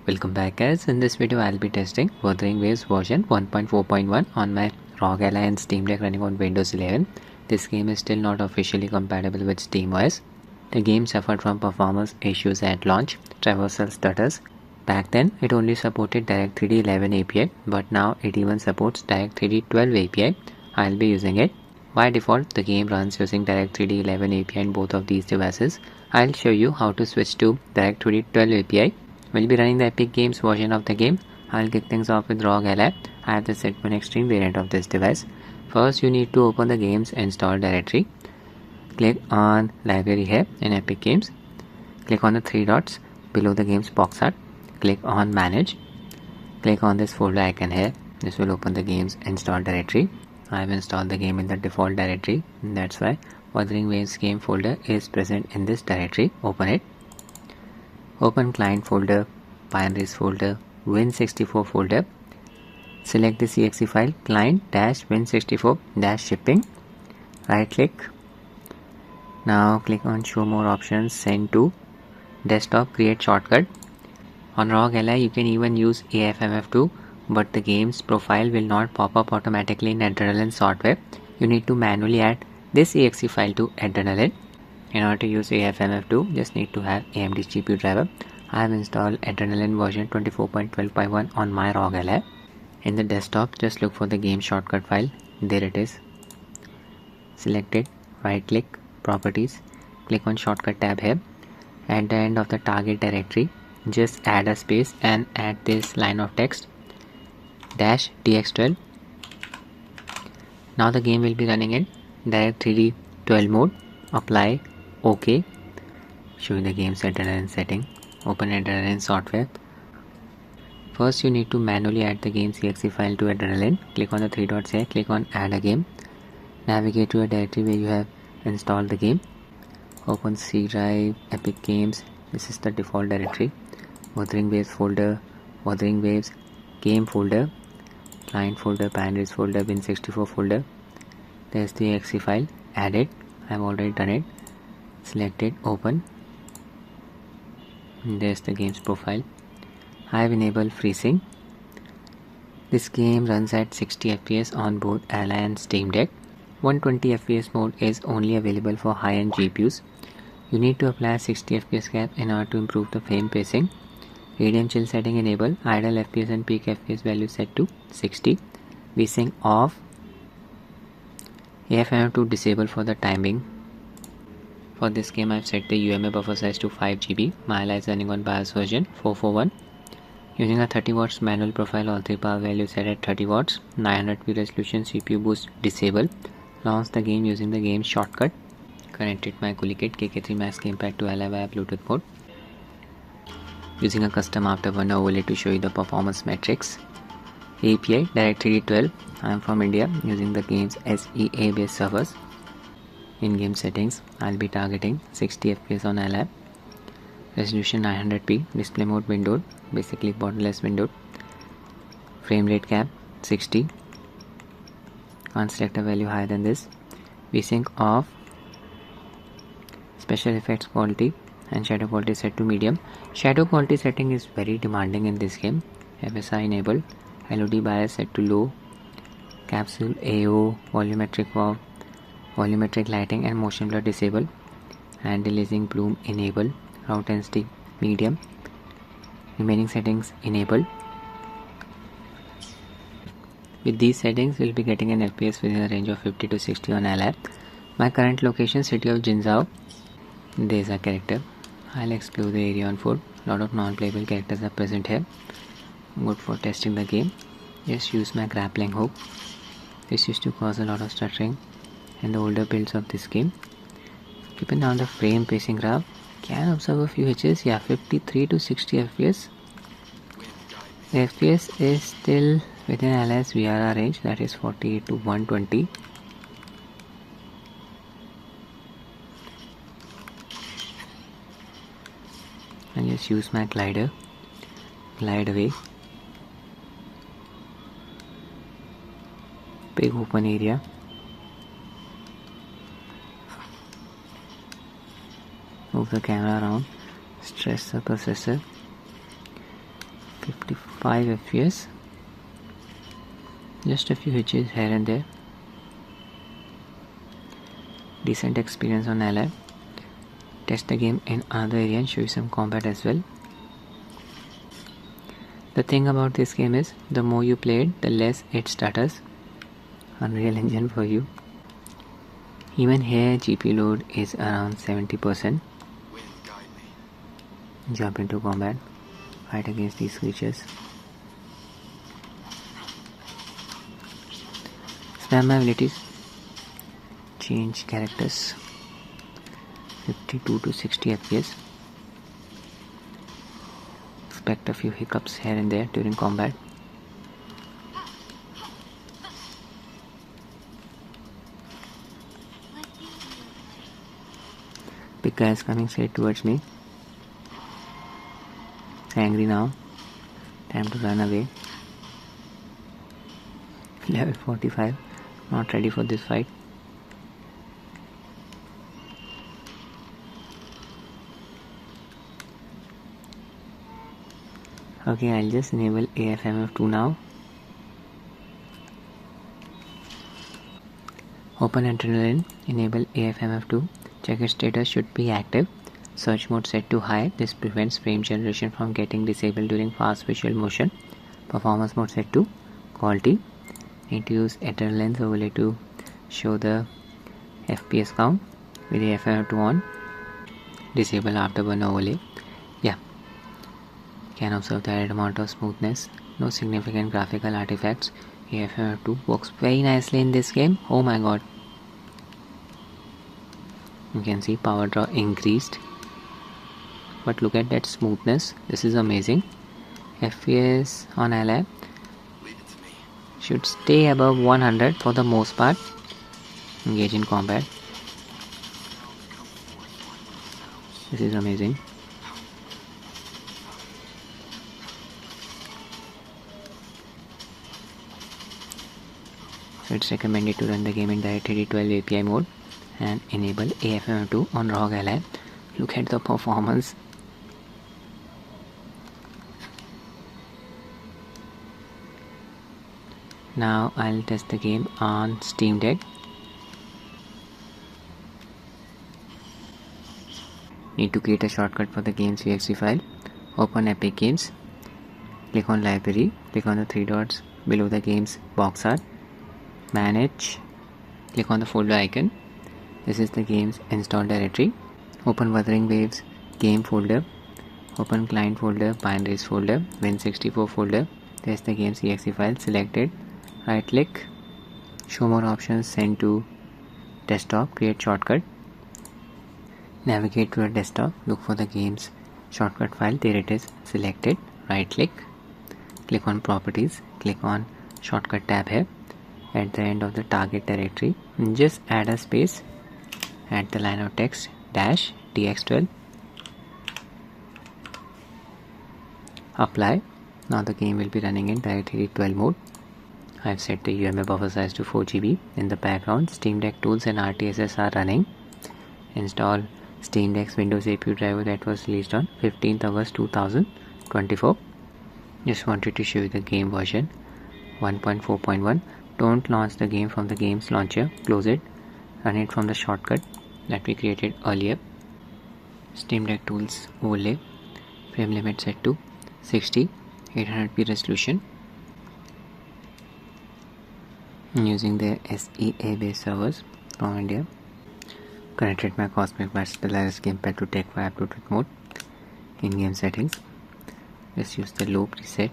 Welcome back guys. In this video I'll be testing Wuthering Waves version 1.4.1 on my Rog Ally and Steam Deck running on Windows 11. This game is still not officially compatible with SteamOS. The game suffered from performance issues at launch, traversal stutters. Back then it only supported DirectX 11 API, but now it even supports DirectX 12 API. I'll be using it. By default, the game runs using DirectX 11 API in both of these devices. I'll show you how to switch to DirectX 12 API. We'll be running the Epic Games version of the game. I'll kick things off with Rog Ally. I have the Set1 Extreme variant of this device. First, you need to open the game's install directory. Click on Library here in Epic Games. Click on the three dots below the game's box art. Click on Manage. Click on this folder icon here. This will open the game's install directory. I have installed the game in the default directory. That's why Wuthering Waves game folder is present in this directory. Open it. Open client folder, binaries folder, win64 folder. Select the exe file client-win64-shipping. Right click. Now click on show more options, send to desktop, create shortcut. On Rog Ally you can even use AFMF too, but the game's profile will not pop up automatically in Adrenaline software. You need to manually add this exe file to Adrenaline. In order to use AFMF2, just need to have AMD GPU driver. I have installed Adrenaline version 24.12.1 on my Rog Ally. In the desktop, just look for the game shortcut file. There it is. Select it, right click, properties, click on shortcut tab here. At the end of the target directory, just add a space and add this line of text -DX12. Now the game will be running in DirectX 12 mode. Apply OK. Show you the game's Adrenaline setting. Open Adrenaline software. First you need to manually add the game's exe file to Adrenaline. Click on the three dots here. Click on add a game. Navigate to a directory where you have installed the game. Open C drive, Epic Games. This is the default directory. Wuthering Waves folder, Wuthering Waves, game folder, client folder, binaries folder, win64 folder. There's the exe file. Add it. I have already done it. Select it, open. There's the game's profile. I have enabled FreeSync. This game runs at 60 FPS on both Ally and Steam Deck. 120 FPS mode is only available for high-end GPUs. You need to apply 60 FPS cap in order to improve the frame pacing. Radeon chill setting enable. Idle FPS and peak FPS value set to 60. VSync off. AFMF to disable for the timing. For this game I have set the UMA buffer size to 5 GB. My Ally is running on BIOS version 4.4.1. Using a 30 watts manual profile, all three power values set at 30 watts. 900p resolution CPU boost disable. Launch the game using the game shortcut. Connected my CoolKit KK3 Max gamepad to Ally via Bluetooth mode. Using a custom Afterburner overlay to show you the performance metrics. API DirectX 12. I am from India using the game's SEA based servers. In game settings, I'll be targeting 60 FPS on Ally. Resolution 900p, display mode windowed, basically borderless windowed. Frame rate cap 60. Can't select a value higher than this. VSync off. Special effects quality and shadow quality set to medium. Shadow quality setting is very demanding in this game. FSI enabled. LOD bias set to low. Capsule AO, volumetric wow, volumetric lighting and motion blur disable. Anti-aliasing bloom enable. Route density medium. Remaining settings enabled. With these settings we'll be getting an FPS within a range of 50 to 60 on Ally. My current location, city of Jinzhou. There's a character. I'll explore the area on foot. Lot of non-playable characters are present here. Good for testing the game. Just use my grappling hook. This used to cause a lot of stuttering in the older builds of this game. Keeping down the frame pacing graph, can observe a few hitches. Yeah, 53 to 60 FPS. The FPS is still within Ally's VRR range, that is 48 to 120. And just use my glider, glide away. Big open area. Move the camera around, stress the processor. 55 FPS, just a few hitches here and there. Decent experience on Ally. Test the game in other area and show you some combat as well. The thing about this game is, the more you play it, the less it stutters. Unreal Engine for you. Even here GPU load is around 70%. Jump into combat. Fight against these creatures. Spam my abilities. Change characters. 52 to 60 FPS. Expect a few hiccups here and there during combat. Big guy is coming straight towards me. Angry now. Time to run away. Level 45. Not ready for this fight. Okay, I'll just enable AFMF 2 now. Open Adrenaline, enable AFMF 2. Check its status should be active. Search mode set to high. This prevents frame generation from getting disabled during fast visual motion. Performance mode set to quality. Need to use Adrenaline overlay to show the FPS count with AFMF 2 on. Disable Afterburner overlay. Yeah. Can observe the added amount of smoothness. No significant graphical artifacts. AFMF 2 works very nicely in this game. Oh my god. You can see power draw increased. But look at that smoothness. This is amazing. FPS on Ally should stay above 100 for the most part. Engage in combat. This is amazing. So it's recommended to run the game in DX12 API mode and enable AFMF2 on Rog Ally. Look at the performance. Now I'll test the game on Steam Deck. Need to create a shortcut for the game's exe file. Open Epic Games. Click on Library. Click on the three dots below the game's box art. Manage. Click on the folder icon. This is the game's install directory. Open Wuthering Waves game folder. Open client folder, binaries folder, Win64 folder. There's the game's exe file. Select it. Right click. Show more options. Send to desktop. Create shortcut. Navigate to a desktop. Look for the game's shortcut file. There it is. Select it. Right click. Click on properties. Click on shortcut tab here. At the end of the target directory, just add a space. Add the line of text dash DX12. Apply. Now the game will be running in DX12 mode. I've set the UMA buffer size to 4 GB. In the background, Steam Deck tools and RTSS are running. Install Steam Deck's Windows APU driver that was released on 15th August 2024. Just wanted to show you the game version 1.4.1. Don't launch the game from the game's launcher. Close it. Run it from the shortcut that we created earlier. Steam Deck tools overlay. Frame limit set to 60. 800p resolution. Using the SEA based servers from India. Connected my Cosmic Polaris gamepad to Tech via Bluetooth mode. In-game settings. Just use the low preset.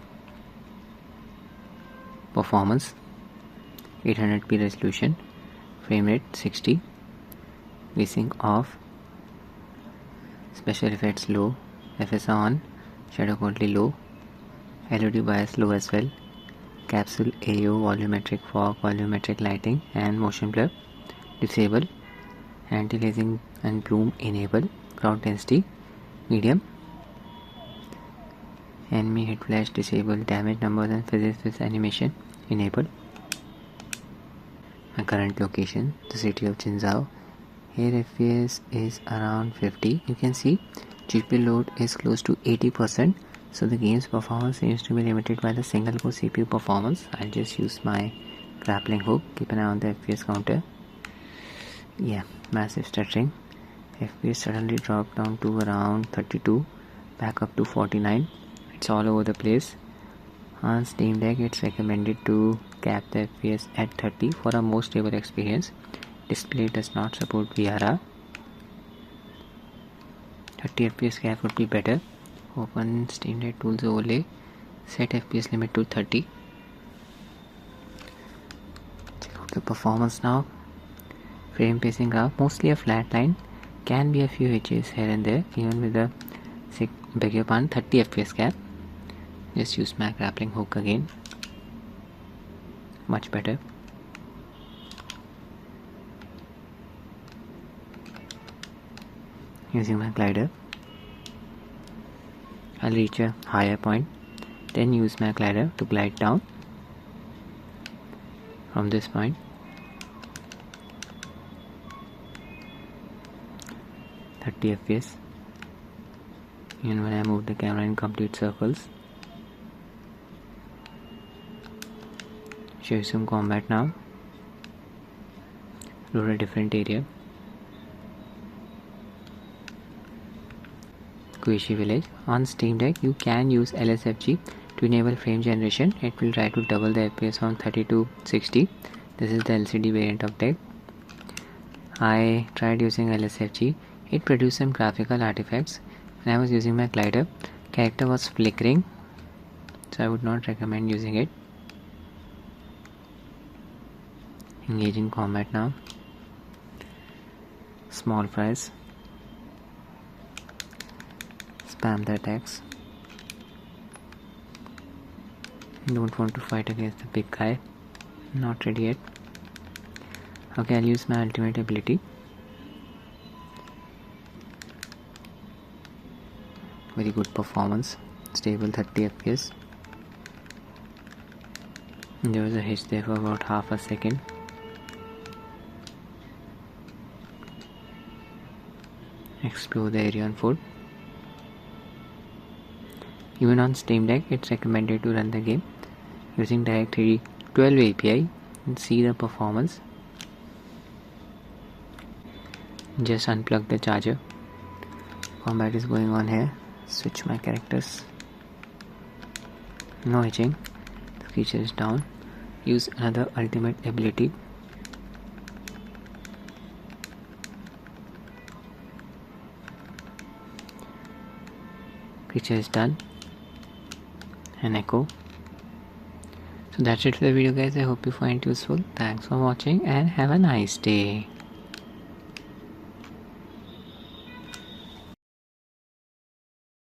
Performance 800p resolution. Frame rate 60. VSync off. Special effects low. FSR on. Shadow quality low. LED bias low as well. Capsule AO, volumetric fog, volumetric lighting and motion blur disable. Anti-aliasing and bloom enable. Crowd density medium. Enemy hit flash disable. Damage numbers and physics with animation enable. My current location, the city of Jinzhou. Here FPS is around 50. You can see GPU load is close to 80%. So the game's performance seems to be limited by the single core CPU performance. I'll just use my grappling hook. Keep an eye on the FPS counter. Yeah, massive stuttering. FPS suddenly dropped down to around 32, back up to 49. It's all over the place. On Steam Deck, it's recommended to cap the FPS at 30 for a more stable experience. Display does not support VRR. 30 FPS cap would be better. Open Steam Deck Tools overlay. Set FPS limit to 30. Check out the performance now. Frame pacing graph, mostly a flat line. Can be a few hitches here and there, even with the 30 FPS cap. Just use my grappling hook again. Much better. Using my glider, I'll reach a higher point, then use my glider to glide down from this point. FPS. Even when I move the camera in complete circles. Show you some combat now. Load a different area. Squishy Village. On Steam Deck, you can use LSFG to enable frame generation. It will try to double the FPS from 30 to 60. This is the LCD variant of deck. I tried using LSFG. It produced some graphical artifacts. When I was using my glider, character was flickering, so I would not recommend using it. Engaging combat now. Small fries. Spam the attacks. Don't want to fight against the big guy. Not ready yet. Okay, I'll use my ultimate ability. Very good performance. Stable 30 FPS. There was a hitch there for about half a second. Explore the area on foot. Even on Steam Deck, it's recommended to run the game using DX12 API and see the performance. Just unplug the charger. Combat is going on here. Switch my characters. No hitching. The creature is down. Use another ultimate ability. Creature is done. An echo. So that's it for the video, guys. I hope you find it useful. Thanks for watching and have a nice day.